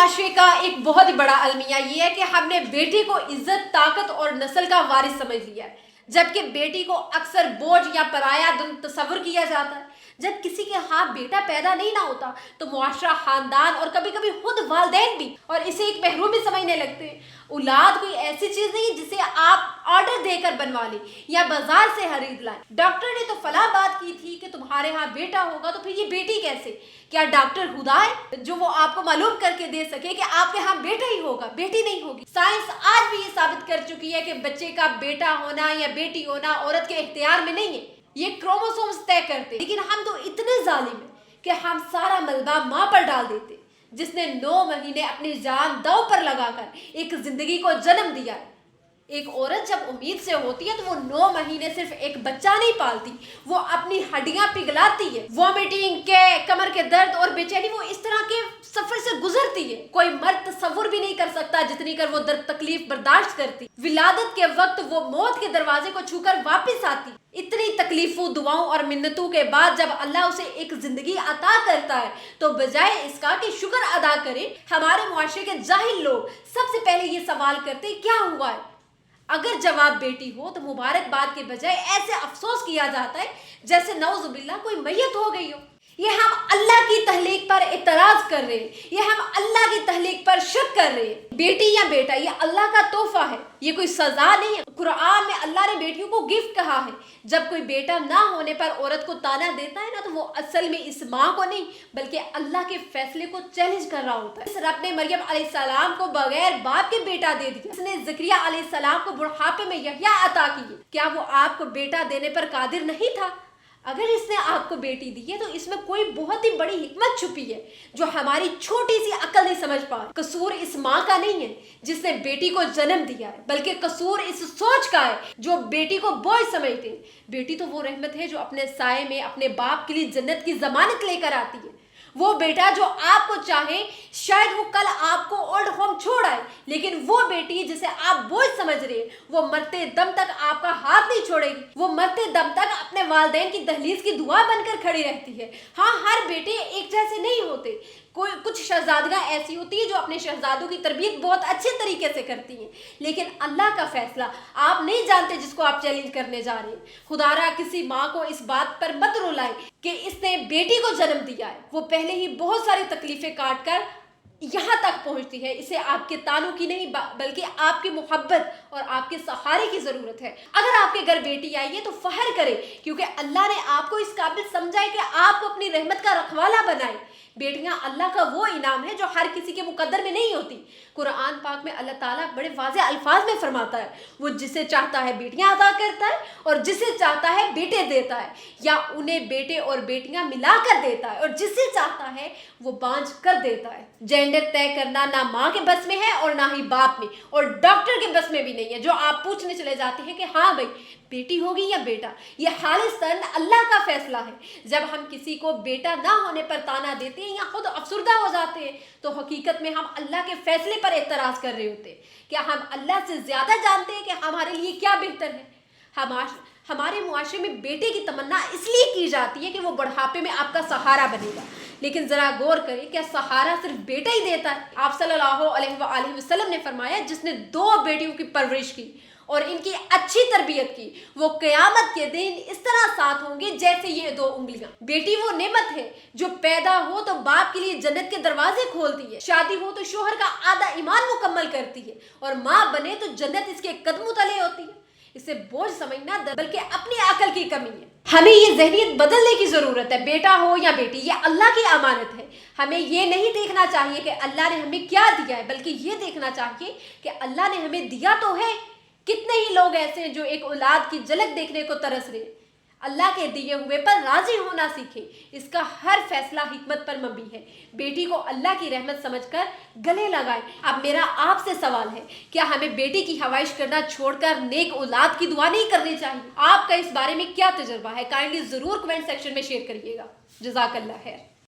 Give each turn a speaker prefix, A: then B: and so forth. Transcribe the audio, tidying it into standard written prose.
A: معاشرے کا ایک بہت ہی بڑا المیہ یہ ہے کہ ہم نے بیٹی کو عزت، طاقت اور نسل کا وارث سمجھ لیا ہے، جبکہ بیٹی کو اکثر بوجھ یا پرایا تصور کیا جاتا ہے۔ جب کسی کے ہاں بیٹا پیدا نہیں نہ ہوتا تو معاشرہ، خاندان اور کبھی کبھی خود والدین بھی اور اسے ایک محرومی سمجھنے لگتے ہیں۔ اولاد کوئی ایسی چیز نہیں جسے آپ آرڈر دے کر بنوا لیں یا بازار سے خرید لائیں۔ ڈاکٹر نے تو فلاں بات کی تھی کہ تمہارے ہاں بیٹا ہوگا، تو پھر یہ بیٹی کیسے؟ کیا ڈاکٹر خدا ہے جو وہ آپ کو معلوم کر کے دے سکے کہ آپ کے ہاں بیٹا ہی ہوگا، بیٹی نہیں ہوگی؟ سائنس آج بھی یہ ثابت کر چکی ہے کہ بچے کا بیٹا ہونا یا بیٹی ہونا عورت کے اختیار میں نہیں ہے، یہ کروموسومز طے کرتے۔ لیکن ہم تو اتنے ظالم ہیں کہ ہم سارا ملبہ ماں پر ڈال دیتے، جس نے 9 مہینے اپنی جان داؤ پر لگا کر ایک زندگی کو جنم دیا ہے۔ ایک عورت جب امید سے ہوتی ہے تو وہ 9 مہینے صرف ایک بچہ نہیں پالتی، وہ اپنی ہڈیاں پگھلاتی ہے، وامٹنگ کے، کمر کے درد اور بے چینی، وہ اس طرح کے سفر سے گزرتی ہے کوئی مرد تصور بھی نہیں کر سکتا جتنی کر وہ تکلیف برداشت کرتی۔ ولادت کے وقت وہ موت کے دروازے کو چھو کر واپس آتی۔ اتنی تکلیفوں، دعاؤں اور منتوں کے بعد جب اللہ اسے ایک زندگی عطا کرتا ہے تو بجائے اس کا کہ شکر ادا کرے، ہمارے معاشرے کے جاہل لوگ سب سے پہلے یہ سوال کرتے کیا ہوا ہے؟ اگر جواب بیٹی ہو تو مبارکباد کے بجائے ایسے افسوس کیا جاتا ہے جیسے نعوذ باللہ کوئی میت ہو گئی ہو۔ یہ ہم اللہ کی تخلیق پر اعتراض کر رہے ہیں، یہ ہم اللہ کی تخلیق پر شک کر رہے ہیں۔ بیٹی یا بیٹا یہ اللہ کا تحفہ ہے، یہ کوئی سزا نہیں ہے۔ قرآن میں اللہ نے بیٹیوں کو گفٹ کہا ہے۔ جب کوئی بیٹا نہ ہونے پر عورت کو طعنہ دیتا ہے نا، تو وہ اصل میں اس ماں کو نہیں بلکہ اللہ کے فیصلے کو چیلنج کر رہا ہوتا ہے۔ اس رب نے مریم علیہ السلام کو بغیر باپ کے بیٹا دے دیا۔ اس نے زکریا علیہ السلام کو بڑھاپے میں یحییٰ عطا کیے۔ کیا وہ آپ کو بیٹا دینے پر قادر نہیں تھا؟ اگر اس نے آپ کو بیٹی دی ہے تو اس میں کوئی بہت ہی بڑی حکمت چھپی ہے جو ہماری چھوٹی سی عقل نہیں سمجھ پا رہی۔ قصور اس ماں کا نہیں ہے جس نے بیٹی کو جنم دیا ہے، بلکہ قصور اس سوچ کا ہے جو بیٹی کو بوجھ سمجھتے ہیں۔ بیٹی تو وہ رحمت ہے جو اپنے سائے میں اپنے باپ کے لیے جنت کی ضمانت لے کر آتی ہے۔ وہ بیٹا جو آپ کو چاہے، شاید وہ کل آپ کو اولڈ ہوم چھوڑ آئے، لیکن وہ بیٹی جسے آپ بوجھ سمجھ رہے ہیں وہ مرتے دم تک آپ کا ہاتھ نہیں چھوڑے گی، وہ مرتے دم تک اپنے والدین کی دہلیز کی دعا بن کر کھڑی رہتی ہے۔ ہاں، ہر بیٹے ایک جیسے نہیں ہوتے، کچھ شہزادیاں ایسی ہوتی ہیں جو اپنے شہزادوں کی تربیت بہت اچھے طریقے سے کرتی ہیں، لیکن اللہ کا فیصلہ آپ نہیں جانتے جس کو آپ چیلنج کرنے جا رہے ہیں۔ خدا را کسی ماں کو اس بات پر مت رلائے کہ اس نے بیٹی کو جنم دیا ہے، وہ پہلے ہی بہت ساری تکلیفیں کاٹ کر یہاں تک پہنچتی ہے۔ اسے آپ کے تانوں کی نہیں بلکہ آپ کی محبت اور آپ کے سہارے کی ضرورت ہے۔ اگر آپ کے گھر بیٹی آئی ہے تو فخر کرے، کیونکہ اللہ نے آپ کو اس قابل سمجھا ہے کہ آپ کو اپنی رحمت کا رکھوالا بنائے۔ بیٹیاں اللہ کا وہ انعام ہے جو ہر کسی کے مقدر میں نہیں ہوتی۔ قرآن پاک میں اللہ تعالیٰ بڑے واضح الفاظ میں فرماتا ہے، وہ جسے چاہتا ہے بیٹیاں عطا کرتا ہے اور جسے چاہتا ہے بیٹے دیتا ہے، یا انہیں بیٹے اور بیٹیاں ملا کر دیتا ہے، اور جسے چاہتا ہے وہ بانجھ کر دیتا ہے۔ جینڈر طے کرنا نہ ماں کے بس میں ہے اور نہ ہی باپ میں، اور ڈاکٹر کے بس میں بھی نہیں ہے جو آپ پوچھنے چلے جاتے ہیں کہ ہاں بھائی بیٹی ہوگی یا بیٹا۔ یہ خالصتاً اللہ کا فیصلہ ہے۔ جب ہم کسی کو بیٹا نہ ہونے پر طعنہ دیتے ہیں یا خود افسردہ ہو جاتے ہیں تو حقیقت میں ہم اللہ کے فیصلے پر اعتراض کر رہے ہوتے ہیں۔ کیا ہم اللہ سے زیادہ جانتے ہیں کہ ہمارے لیے کیا بہتر ہے؟ ہمارے معاشرے میں بیٹے کی تمنا اس لیے کی جاتی ہے کہ وہ بڑھاپے میں آپ کا سہارا بنے گا، لیکن ذرا غور کریں کیا سہارا صرف بیٹا ہی دیتا ہے؟ آپ صلی اللہ علیہ وآلہ وسلم نے فرمایا جس نے 2 بیٹیوں کی پرورش کی اور ان کی اچھی تربیت کی، وہ قیامت کے دن اس طرح ساتھ ہوں گے جیسے یہ 2 انگلیاں۔ بیٹی وہ نعمت ہے جو پیدا ہو تو باپ کے لیے جنت کے دروازے کھولتی ہے، شادی ہو تو شوہر کا آدھا ایمان مکمل کرتی ہے، اور ماں بنے تو جنت اس کے قدموں تلے ہوتی ہے۔ اسے بوجھ سمجھنا بلکہ اپنی عقل کی کمی ہے۔ ہمیں یہ ذہنیت بدلنے کی ضرورت ہے۔ بیٹا ہو یا بیٹی یہ اللہ کی امانت ہے۔ ہمیں یہ نہیں دیکھنا چاہیے کہ اللہ نے ہمیں کیا دیا ہے، بلکہ یہ دیکھنا چاہیے کہ اللہ نے ہمیں دیا تو ہے۔ کتنے ہی لوگ ایسے ہیں جو ایک اولاد کی جھلک دیکھنے کو ترس رہے ہیں۔ اللہ کے دیے ہوئے پر راضی ہونا سیکھیں، اس کا ہر فیصلہ حکمت پر مبنی ہے۔ بیٹی کو اللہ کی رحمت سمجھ کر گلے لگائیں۔ اب میرا آپ سے سوال ہے، کیا ہمیں بیٹی کی خواہش کرنا چھوڑ کر نیک اولاد کی دعا نہیں کرنی چاہیے؟ آپ کا اس بارے میں کیا تجربہ ہے؟ کائنڈلی ضرور کمنٹ سیکشن میں شیئر کریے گا۔ جزاک اللہ خیر۔